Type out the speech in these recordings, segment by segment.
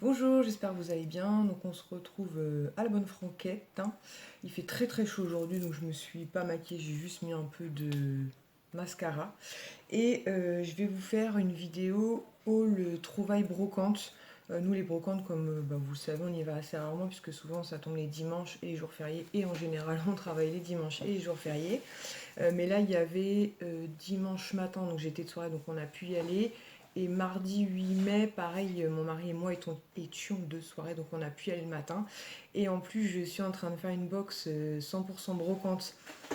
Bonjour, j'espère que vous allez bien. Donc on se retrouve à la bonne franquette, hein. Il fait très très chaud aujourd'hui, donc je me suis pas maquillée, j'ai juste mis un peu de mascara. Et je vais vous faire une vidéo haul trouvailles brocantes. Nous les brocantes, comme vous le savez, on y va assez rarement puisque souvent ça tombe les dimanches et les jours fériés. Et en général on travaille les dimanches et les jours fériés. Mais là il y avait dimanche matin, donc j'étais de soirée, donc on a pu y aller. Et mardi 8 mai, pareil, mon mari et moi étions de soirée, donc on a pu y aller le matin. Et en plus, je suis en train de faire une box 100% brocante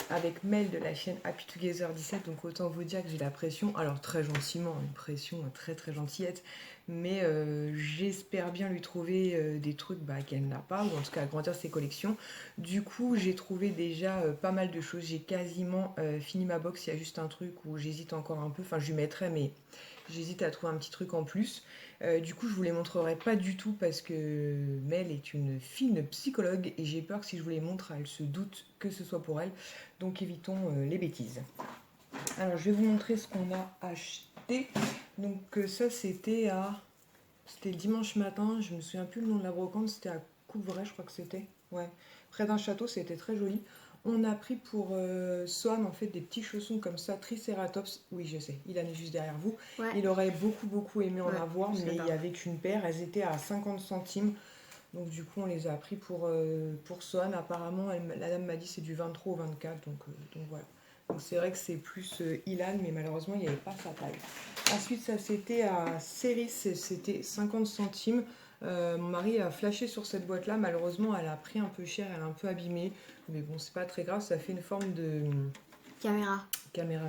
avec Mel de la chaîne Happy Together 17. Donc autant vous dire que j'ai la pression, alors très gentiment, une pression très très gentillette. Mais j'espère bien lui trouver des trucs qu'elle n'a pas, ou en tout cas agrandir ses collections. Du coup, j'ai trouvé déjà pas mal de choses. J'ai quasiment fini ma box. Il y a juste un truc où j'hésite encore un peu. Enfin, je lui mettrai, mais j'hésite à trouver un petit truc en plus. Du coup, je vous les montrerai pas du tout parce que Mel est une fine psychologue et j'ai peur que si je vous les montre, elle se doute que ce soit pour elle. Donc évitons les bêtises. Alors, je vais vous montrer ce qu'on a acheté. Donc ça, c'était dimanche matin. Je me souviens plus le nom de la brocante. C'était à Couvray, je crois que c'était. Ouais. Près d'un château, c'était très joli. On a pris pour Swan en fait des petits chaussons comme ça, Triceratops. Oui, je sais, il en est juste derrière vous. Ouais. Il aurait beaucoup aimé en Ouais, avoir, mais il j'adore. n'y avait qu'une paire. Elles étaient à 50 centimes. Donc du coup, on les a pris pour Swan. Apparemment, la dame m'a dit c'est du 23 au 24. Donc voilà. Donc c'est vrai que c'est plus Ilan, mais malheureusement, il n'y avait pas sa taille. Ensuite, ça c'était à Ceris, c'était 50 centimes. Mon mari a flashé sur cette boîte-là. Malheureusement, elle a pris un peu cher, elle est un peu abîmée. Mais bon, c'est pas très grave, ça fait une forme de Caméra.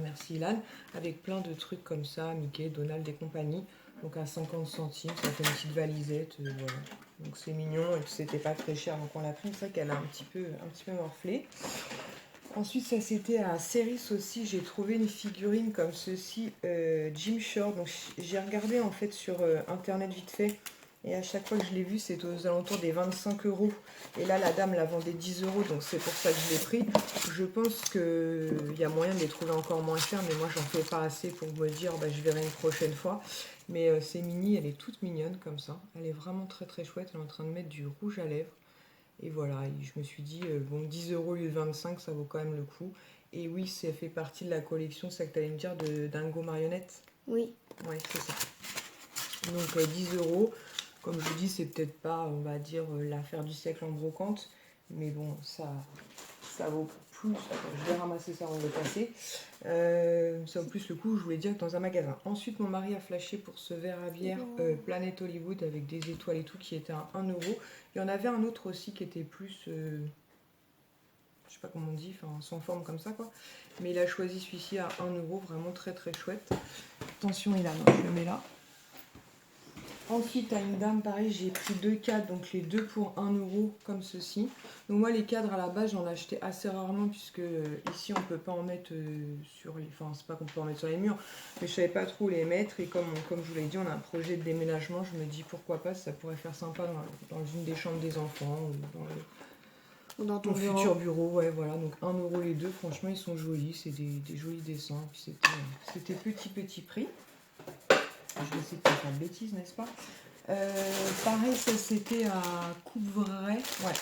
merci Ilan, avec plein de trucs comme ça, Mickey, Donald et compagnie. Donc à 50 centimes, ça fait une petite valisette, voilà. Donc c'est mignon et puis c'était pas très cher, donc on l'a pris. C'est vrai qu'elle a un petit peu morflé. Ensuite, ça c'était à Ceris aussi, j'ai trouvé une figurine comme ceci, Jim Shore. Donc j'ai regardé en fait sur internet vite fait. Et à chaque fois que je l'ai vu, c'était aux alentours des 25 euros. Et là, la dame la vendait 10 euros, donc c'est pour ça que je l'ai pris. Je pense qu'il y a moyen de les trouver encore moins chers, mais moi, j'en fais pas assez pour me dire, je verrai une prochaine fois. Mais c'est mini, elle est toute mignonne comme ça. Elle est vraiment très très chouette. Elle est en train de mettre du rouge à lèvres. Et voilà, et je me suis dit, bon, 10 euros au lieu de 25, ça vaut quand même le coup. Et oui, ça fait partie de la collection, c'est ça que tu allais me dire, de Dingo Marionnette. Oui. Ouais, c'est ça. Donc 10 euros, comme je vous dis, c'est peut-être pas, on va dire, l'affaire du siècle en brocante, mais bon, ça vaut plus. Attends, je vais ramasser ça avant de le passer. Ça vaut plus le coup, je voulais dire, que dans un magasin. Ensuite, mon mari a flashé pour ce verre à bière Planet Hollywood avec des étoiles et tout qui était à 1 euro. Il y en avait un autre aussi qui était plus. Je sais pas comment on dit, sans forme comme ça quoi. Mais il a choisi celui-ci à 1 euro, vraiment très très chouette. Attention, il a, je le mets là. Ensuite, à une dame, pareil, j'ai pris 2 cadres, donc les deux pour 1 euro, comme ceci. Donc moi, les cadres, à la base, j'en achetais assez rarement, puisque ici, on peut pas en mettre sur les... Enfin, c'est pas qu'on peut en mettre sur les murs, mais je savais pas trop où les mettre. Et comme je vous l'ai dit, on a un projet de déménagement, je me dis, pourquoi pas, ça pourrait faire sympa dans une des chambres des enfants, ou Dans ton mon futur bureau. Ouais, voilà, donc 1 euro les deux, franchement, ils sont jolis, c'est des jolis dessins. Puis c'était petit prix. Je vais essayer de pas faire de bêtises, n'est-ce pas? Pareil, ça c'était à Couvray. Ouais.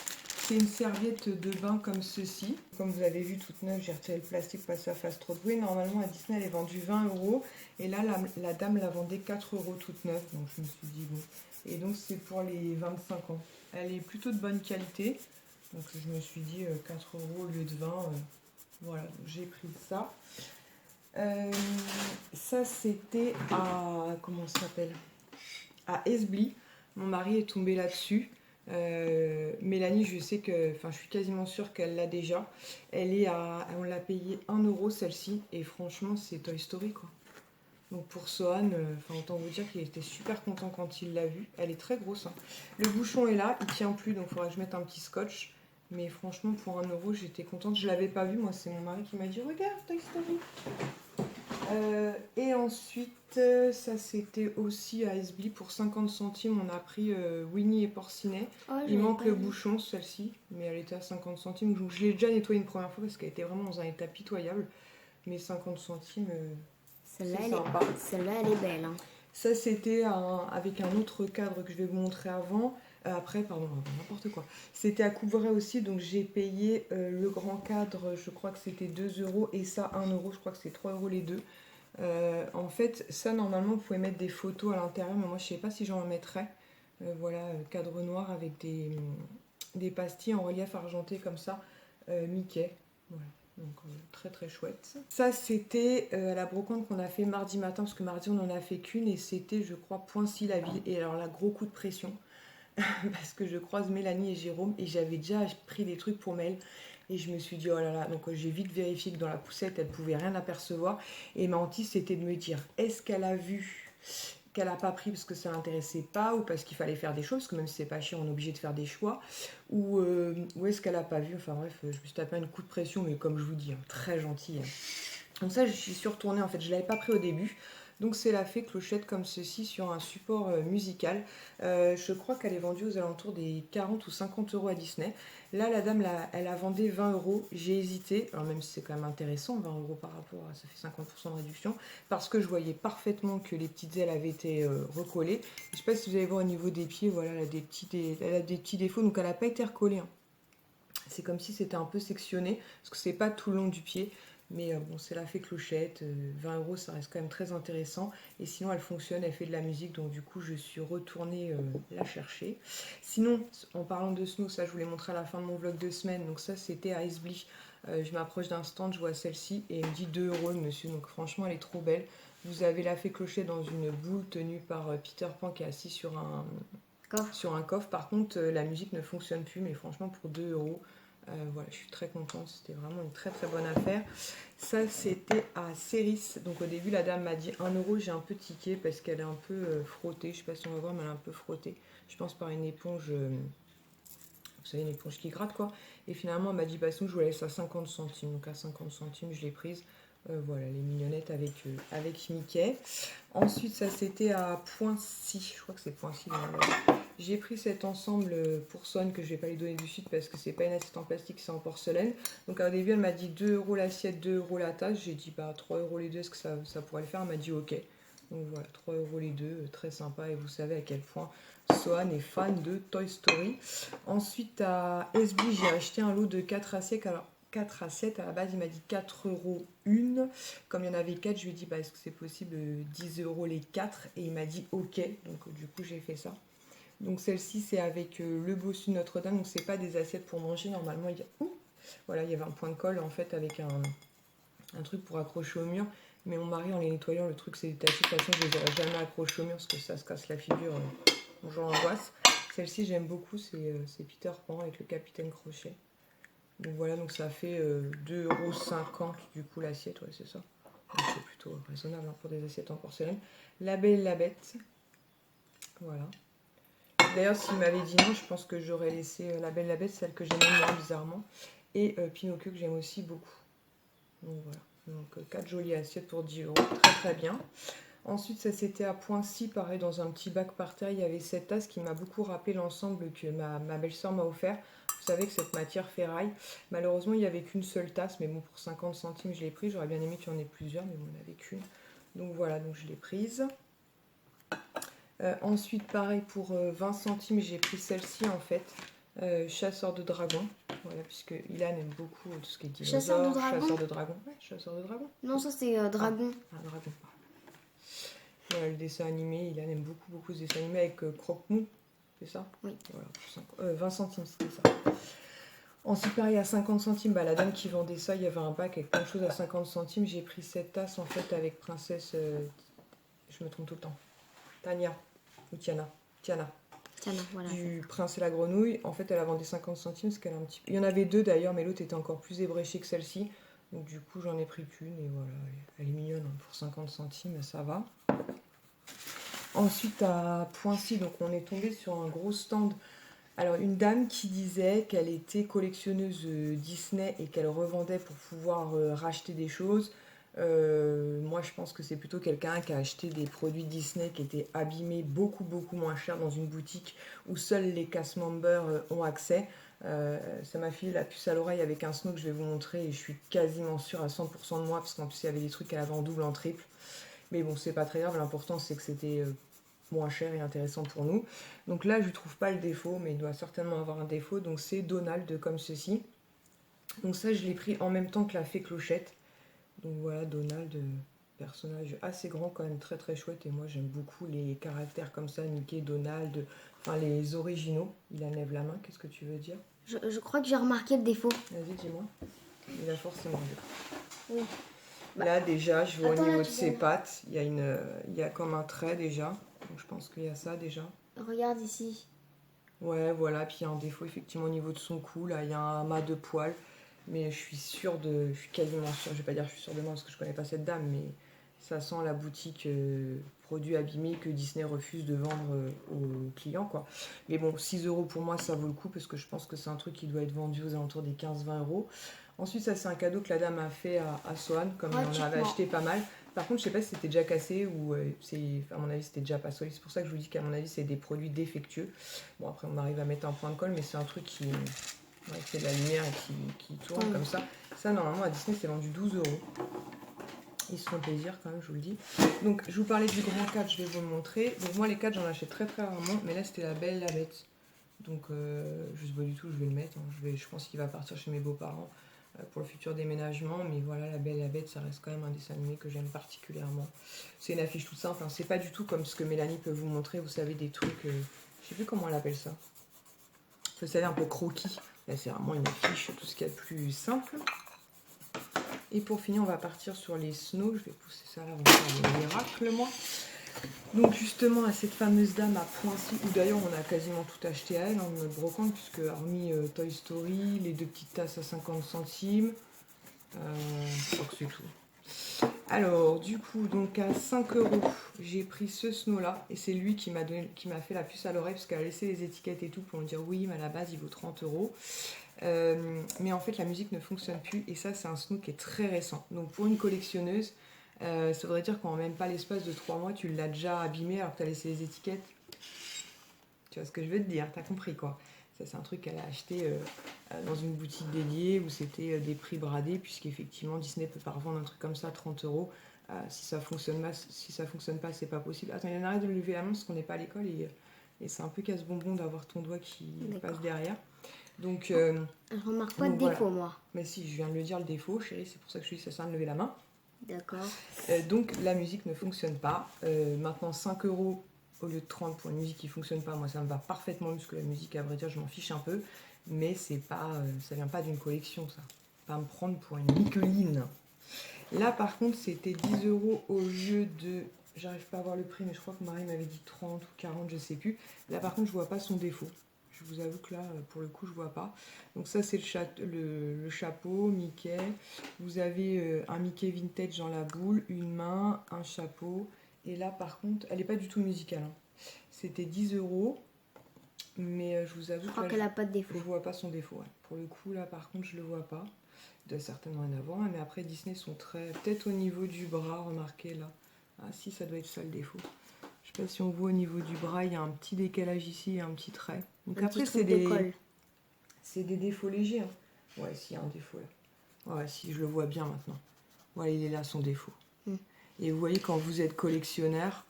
C'est une serviette de bain comme ceci. Comme vous avez vu, toute neuve, j'ai retiré le plastique pour que ça fasse trop de bruit. Normalement, à Disney, elle est vendue 20 euros. Et là, la dame la vendait 4 euros toute neuve. Donc je me suis dit, bon. Et donc, c'est pour les 25 ans. Elle est plutôt de bonne qualité. Donc je me suis dit, 4 euros au lieu de 20. Voilà, j'ai pris ça. Ça c'était à comment ça s'appelle, à Esbly. Mon mari est tombé là-dessus. Mélanie, je sais que, enfin, je suis quasiment sûre qu'elle l'a déjà. On l'a payé 1 euro celle-ci, et franchement, c'est Toy Story quoi. Donc pour Sohan, autant vous dire qu'il était super content quand il l'a vue. Elle est très grosse, hein. Le bouchon est là, il tient plus, donc il faudra que je mette un petit scotch. Mais franchement, pour 1 euro, j'étais contente. Je l'avais pas vu, moi, c'est mon mari qui m'a dit regarde Toy Story. Et ensuite, ça c'était aussi à Esbly pour 50 centimes. On a pris Winnie et Porcinet. Il manque le bouchon, celle-ci, mais elle était à 50 centimes. Donc je l'ai déjà nettoyée une première fois parce qu'elle était vraiment dans un état pitoyable. Mais 50 centimes, Celle-là, c'est sympa. Celle-là, elle est belle. Hein. Ça, c'était avec un autre cadre que je vais vous montrer après, pardon, n'importe quoi. C'était à Couvray aussi, donc j'ai payé le grand cadre, je crois que c'était 2 € et ça 1 €, je crois que c'est 3 € les deux. En fait, ça normalement vous pouvez mettre des photos à l'intérieur, mais moi je sais pas si j'en mettrais. Voilà, cadre noir avec des pastilles en relief argenté comme ça, Mickey. Voilà. Donc très très chouette. Ça c'était la brocante qu'on a fait mardi matin, parce que mardi on n'en a fait qu'une, et c'était je crois Poincy-la-Ville. Et alors là, gros coup de pression, parce que je croise Mélanie et Jérôme, et j'avais déjà pris des trucs pour Mel, et je me suis dit oh là là, donc j'ai vite vérifié que dans la poussette elle pouvait rien apercevoir, et ma hantise c'était de me dire est-ce qu'elle a vu qu'elle n'a pas pris parce que ça l'intéressait pas, ou parce qu'il fallait faire des choses, parce que même si c'est pas chiant on est obligé de faire des choix, ou est-ce qu'elle a pas vu, enfin bref, je me suis tapé un coup de pression, mais comme je vous dis, très gentil. Donc ça, je suis retournée, en fait, je l'avais pas pris au début. Donc c'est la fée clochette comme ceci sur un support musical. Je crois qu'elle est vendue aux alentours des 40 ou 50 € à Disney. Là, la dame, elle a vendu 20 €. J'ai hésité, alors même si c'est quand même intéressant, 20 € par rapport à, ça fait 50% de réduction, parce que je voyais parfaitement que les petites ailes avaient été recollées. Je ne sais pas si vous allez voir au niveau des pieds, voilà, elle a des petits défauts, donc elle n'a pas été recollée, hein. C'est comme si c'était un peu sectionné, parce que c'est pas tout le long du pied. Mais bon, c'est la fée clochette, 20 € ça reste quand même très intéressant. Et sinon elle fonctionne, elle fait de la musique, donc du coup je suis retournée la chercher. Sinon, en parlant de Snow, ça je vous l'ai montré à la fin de mon vlog de semaine, donc ça c'était à Esbly. Je m'approche d'un stand, je vois celle-ci et il me dit 2 € monsieur, donc franchement elle est trop belle. Vous avez la fée clochette dans une boule tenue par Peter Pan qui est assis sur un coffre. Par contre la musique ne fonctionne plus, mais franchement pour 2 €. Voilà, je suis très contente, c'était vraiment une très très bonne affaire. Ça c'était à Céris, donc au début la dame m'a dit 1 €, j'ai un peu tiqué parce qu'elle est un peu frottée, je sais pas si on va voir, mais elle est un peu frottée, je pense par une éponge, vous savez, une éponge qui gratte quoi. Et finalement elle m'a dit bah sinon je vous la laisse à 50 centimes, donc à 50 centimes je l'ai prise. Voilà, les mignonnettes avec Mickey. Ensuite ça c'était à Poincy, je crois que c'est Poincy. J'ai pris cet ensemble pour Sonne que je vais pas lui donner du suite parce que c'est pas une assiette en plastique, c'est en porcelaine. Donc au début elle m'a dit 2 € l'assiette, 2 € la tasse. J'ai dit bah 3 € les deux, est-ce que ça pourrait le faire? Elle m'a dit ok. Donc voilà, 3 € les deux, très sympa, et vous savez à quel point Sohan est fan de Toy Story. Ensuite à SB j'ai acheté un lot de 4 assiettes. Alors 4 assiettes, à la base il m'a dit 4 € une. Comme il y en avait 4, je lui ai dit bah est-ce que c'est possible 10 € les 4, et il m'a dit ok. Donc du coup j'ai fait ça. Donc celle-ci c'est avec le bossu de Notre-Dame, donc c'est pas des assiettes pour manger, normalement il y a... Voilà, il y avait un point de colle en fait avec un truc pour accrocher au mur, mais mon mari en les nettoyant, le truc s'est détaché, de toute façon je les aurais jamais accrochés au mur parce que ça se casse la figure, j'en angoisse. Celle-ci j'aime beaucoup, c'est Peter Pan avec le capitaine Crochet. Donc voilà, donc ça fait 2,50 € du coup l'assiette, ouais c'est ça. C'est plutôt raisonnable pour des assiettes en porcelaine. La Belle et la Bête, voilà. D'ailleurs, s'il m'avait dit non, je pense que j'aurais laissé La Belle et la Bête, celle que j'aime moins bizarrement, et Pinocchio que j'aime aussi beaucoup. Donc voilà, donc 4 jolies assiettes pour 10 €, très très bien. Ensuite, ça c'était à Poincy, pareil, dans un petit bac par terre, il y avait cette tasse qui m'a beaucoup rappelé l'ensemble que ma belle-sœur m'a offert. Vous savez que cette matière ferraille, malheureusement il n'y avait qu'une seule tasse, mais bon, pour 50 centimes je l'ai prise, j'aurais bien aimé qu'il y en ait plusieurs, mais bon, il n'y en avait qu'une. Donc voilà, donc je l'ai prise. Ensuite, pareil, pour 20 centimes, j'ai pris celle-ci en fait, chasseur de dragons. Voilà, puisque Ilan aime beaucoup tout ce qui est dinosaure. Chasseur de dragons. Chasseur de dragons. Ouais, chasseur de dragons. Non, ça c'est dragon. Ah, dragon. Voilà, le dessin animé, Ilan aime beaucoup ce dessin animé avec Croque-Mou, c'est ça? Oui. Voilà, 20 centimes, c'était ça. Ensuite, pareil, à 50 centimes, bah, la dame qui vendait ça, il y avait un bac avec plein de choses à 50 centimes. J'ai pris cette tasse en fait avec princesse, je me trompe tout le temps, Tania ou Tiana, voilà. du Prince et la Grenouille. En fait, elle a vendu 50 centimes parce qu'elle a un petit peu... Il y en avait deux d'ailleurs, mais l'autre était encore plus ébréchée que celle-ci. Donc du coup, j'en ai pris qu'une et voilà, elle est mignonne, hein, pour 50 centimes, ça va. Ensuite, à Poincy, donc on est tombé sur un gros stand. Alors, une dame qui disait qu'elle était collectionneuse Disney et qu'elle revendait pour pouvoir racheter des choses. Moi, je pense que c'est plutôt quelqu'un qui a acheté des produits Disney qui étaient abîmés beaucoup moins cher dans une boutique où seuls les cast members ont accès. Ça m'a filé la puce à l'oreille avec un Snow que je vais vous montrer, et je suis quasiment sûre à 100% de moi, parce qu'en plus il y avait des trucs qu'elle avait en double, en triple. Mais bon, c'est pas très grave, l'important c'est que c'était moins cher et intéressant pour nous. Donc là, je ne trouve pas le défaut, mais il doit certainement avoir un défaut. Donc c'est Donald comme ceci. Donc ça, je l'ai pris en même temps que la fée Clochette. Donc voilà, Donald, personnage assez grand quand même, très très chouette. Et moi, j'aime beaucoup les caractères comme ça, Mickey, Donald, enfin les originaux. Il enlève la main, qu'est-ce que tu veux dire? Je crois que j'ai remarqué le défaut. Vas-y, dis-moi. Il a forcément deux. Oui. Là, déjà, je vois au niveau là, de tu ses vois. pattes, il y a comme un trait déjà. Donc je pense qu'il y a ça déjà. Regarde ici. Ouais, voilà, puis il y a un défaut effectivement au niveau de son cou, là, il y a un amas de poils, mais je suis quasiment sûre, je vais pas dire je suis sûre de moi parce que je connais pas cette dame, mais ça sent la boutique produits abîmés que Disney refuse de vendre aux clients, quoi. Mais bon, 6 euros pour moi, ça vaut le coup parce que je pense que c'est un truc qui doit être vendu aux alentours des 15-20 euros. Ensuite, ça, c'est un cadeau que la dame a fait à Sohan, comme il en avait acheté pas mal. Par contre, je sais pas si c'était déjà cassé ou à mon avis, c'était déjà pas solide. C'est pour ça que je vous dis qu'à mon avis, c'est des produits défectueux. Bon, après, on arrive à mettre un point de colle, mais c'est un truc qui fait de la lumière et qui tourne comme ça. Ça, normalement, à Disney, c'est vendu 12 euros. Ils se font plaisir quand même, je vous le dis. Donc, je vous parlais du grand 4, je vais vous le montrer. Donc, moi, les 4, j'en achète très très rarement, mais là, c'était la Belle et la Bête. Donc, je sais pas du tout, je vais le mettre. Hein. Je pense qu'il va partir chez mes beaux-parents pour le futur déménagement, mais voilà, La Belle et la Bête, ça reste quand même un dessin animé que j'aime particulièrement. C'est une affiche toute simple, hein. C'est pas du tout comme ce que Mélanie peut vous montrer, vous savez, des trucs, je sais plus comment elle appelle ça. Vous savez, un peu croquis. Là, c'est vraiment une affiche, tout ce qu'il y a de plus simple. Et pour finir, on va partir sur les snows. Je vais pousser ça là, on va faire le miracle, moi. Donc justement, à cette fameuse dame à Poincy, où d'ailleurs on a quasiment tout acheté à elle, en mode brocante, puisque hormis Toy Story, les 2 petites tasses à 50 centimes, je crois que c'est tout. Alors, du coup, donc à 5 euros, j'ai pris ce snow-là, et c'est lui qui m'a fait la puce à l'oreille, parce qu'elle a laissé les étiquettes et tout pour me dire oui, mais à la base, il vaut 30 euros. Mais en fait, la musique ne fonctionne plus, et ça, c'est un snow qui est très récent. Donc, pour une collectionneuse, ça voudrait dire qu'en même pas l'espace de 3 mois, tu l'as déjà abîmé alors que tu as laissé les étiquettes. Tu vois ce que je veux te dire, t'as compris quoi. Ça, c'est un truc qu'elle a acheté dans une boutique dédiée où c'était des prix bradés, puisqu'effectivement Disney peut pas revendre un truc comme ça à 30 euros. Si ça fonctionne pas, c'est pas possible. Attends, il y en a arrête de lever la main parce qu'on n'est pas à l'école et c'est un peu casse-bonbon d'avoir ton doigt qui passe derrière. Donc, je remarque pas de défaut, moi. Mais si, je viens de le dire, le défaut, chérie, c'est pour ça que je te dis ça sert à lever la main. D'accord. Donc la musique ne fonctionne pas. Maintenant 5 euros au lieu de 30 pour une musique qui ne fonctionne pas, moi ça me va parfaitement parce que la musique, à vrai dire, je m'en fiche un peu. Mais c'est pas, ça vient pas d'une collection, ça. Pas me prendre pour une Micheline. Là par contre c'était 10 euros au lieu de... J'arrive pas à voir le prix, mais je crois que Marie m'avait dit 30 ou 40, je sais plus. Là par contre je vois pas son défaut. Je vous avoue que là, pour le coup, je vois pas. Donc ça, c'est le chapeau, Mickey. Vous avez un Mickey vintage dans la boule, une main, un chapeau. Et là, par contre, elle n'est pas du tout musicale. Hein. C'était 10 euros. Mais je vous avoue que qu'elle n'a pas de défaut. Je vois pas son défaut. Ouais. Pour le coup, là, par contre, je le vois pas. Il doit certainement en avoir. Mais après, Disney sont très... Peut-être au niveau du bras, remarquez là. Ah si, ça doit être ça le défaut. Je sais pas si on voit au niveau du bras, il y a un petit décalage ici et un petit trait. Donc après, c'est des défauts légers. Hein. Ouais, s'il y a un défaut là. Ouais, si, je le vois bien maintenant. Ouais, il est là son défaut. Et vous voyez, quand vous êtes collectionneur,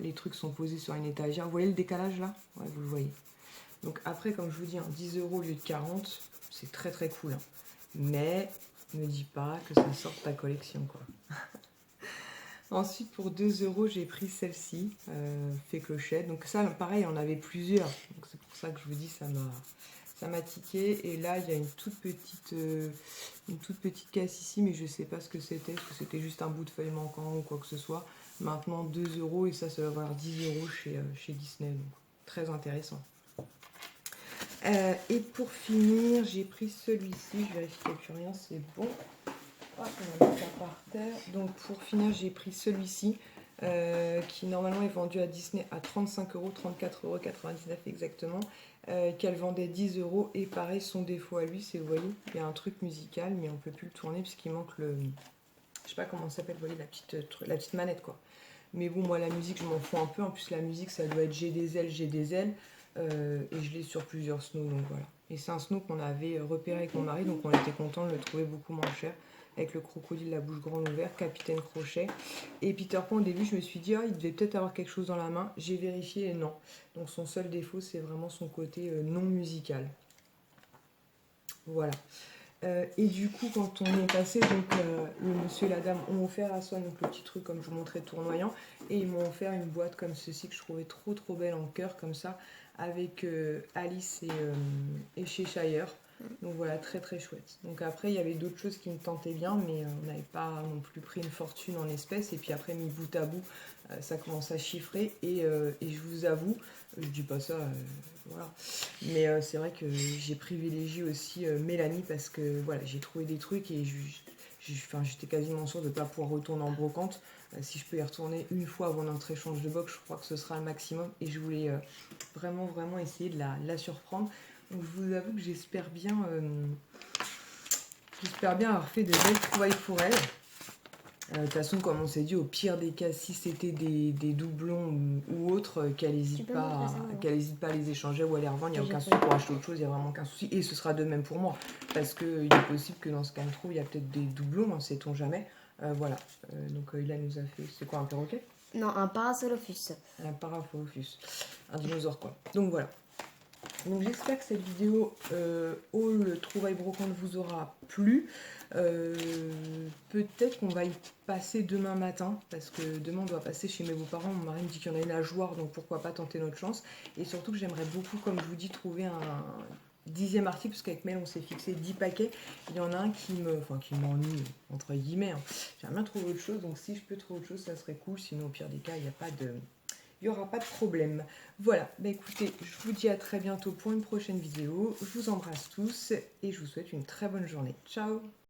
les trucs sont posés sur une étagère. Vous voyez le décalage là? Ouais, vous le voyez. Donc après, comme je vous dis, 10 euros au lieu de 40, c'est très très cool. Hein. Mais ne dis pas que ça sort de ta collection, quoi. Ensuite, pour 2 euros, j'ai pris celle-ci, Fée Clochette. Donc ça, pareil, on avait plusieurs. Donc c'est pour ça que je vous dis, ça m'a tiqué. Et là, il y a une toute petite casse ici, mais je ne sais pas ce que c'était. Est-ce que c'était juste un bout de feuille manquant ou quoi que ce soit. Maintenant, 2 euros et ça va valoir 10 euros chez Disney. Donc, très intéressant. Et pour finir, j'ai pris celui-ci. Je vérifie qu'il n'y a plus rien, c'est bon. On va mettre ça par terre. Donc pour finir, j'ai pris celui-ci qui normalement est vendu à Disney à 35 euros, 34,99 euros exactement, qu'elle vendait 10 euros. Et pareil, son défaut à lui, c'est, vous voyez, il y a un truc musical, mais on peut plus le tourner puisqu'il manque le... Je sais pas comment ça s'appelle, vous voyez, la petite manette, quoi. Mais bon, moi, la musique, je m'en fous un peu. En plus, la musique, ça doit être J'ai des ailes, et je l'ai sur plusieurs snows, donc voilà. Et c'est un snow qu'on avait repéré avec mon mari, donc on était content de le trouver beaucoup moins cher. avec le crocodile, la bouche grande ouverte, Capitaine Crochet. Et Peter Pan, au début, je me suis dit, il devait peut-être avoir quelque chose dans la main. J'ai vérifié et non. Donc son seul défaut, c'est vraiment son côté non musical. Voilà. Et du coup, quand on est passé, donc le monsieur et la dame ont offert à Swan donc le petit truc comme je vous montrais tournoyant, et ils m'ont offert une boîte comme ceci que je trouvais trop belle en cœur comme ça, avec Alice et Cheshire. Donc voilà, très chouette. Donc après, il y avait d'autres choses qui me tentaient bien, mais on n'avait pas non plus pris une fortune en espèces. Et puis après, mis bout à bout, ça commence à chiffrer. Et je vous avoue, je dis pas ça, voilà. Mais c'est vrai que j'ai privilégié aussi Mélanie parce que voilà, j'ai trouvé des trucs et j'étais quasiment sûre de ne pas pouvoir retourner en brocante. Si je peux y retourner une fois avant notre échange de box, je crois que ce sera le maximum. Et je voulais vraiment essayer de la surprendre. Donc je vous avoue que j'espère bien avoir fait de belles trouvailles pour elle. De toute façon, comme on s'est dit, au pire des cas, si c'était des doublons ou autres, qu'elle n'hésite pas à les échanger ou à les revendre, il n'y a aucun souci pour acheter autre chose, il n'y a vraiment aucun souci. Et ce sera de même pour moi, parce qu'il est possible que dans ce cas il y a peut-être des doublons, ne sait-on jamais. Voilà, donc là, il nous a fait, c'est quoi, un perroquet? Non, un Parasaurolophus. Un Parasaurolophus, un dinosaure quoi. Donc voilà. Donc j'espère que cette vidéo haul trouvaille brocante vous aura plu. Peut-être qu'on va y passer demain matin, parce que demain on doit passer chez mes beaux-parents. Mon mari me dit qu'il y en a une à Jouarre, donc pourquoi pas tenter notre chance. Et surtout que j'aimerais beaucoup, comme je vous dis, trouver un 10e article, parce qu'avec Mel on s'est fixé 10 paquets. Il y en a un qui m'ennuie, entre guillemets. J'aimerais bien trouver autre chose, donc si je peux trouver autre chose, ça serait cool. Sinon au pire des cas, il n'y aura pas de problème. Voilà, écoutez, je vous dis à très bientôt pour une prochaine vidéo. Je vous embrasse tous et je vous souhaite une très bonne journée. Ciao!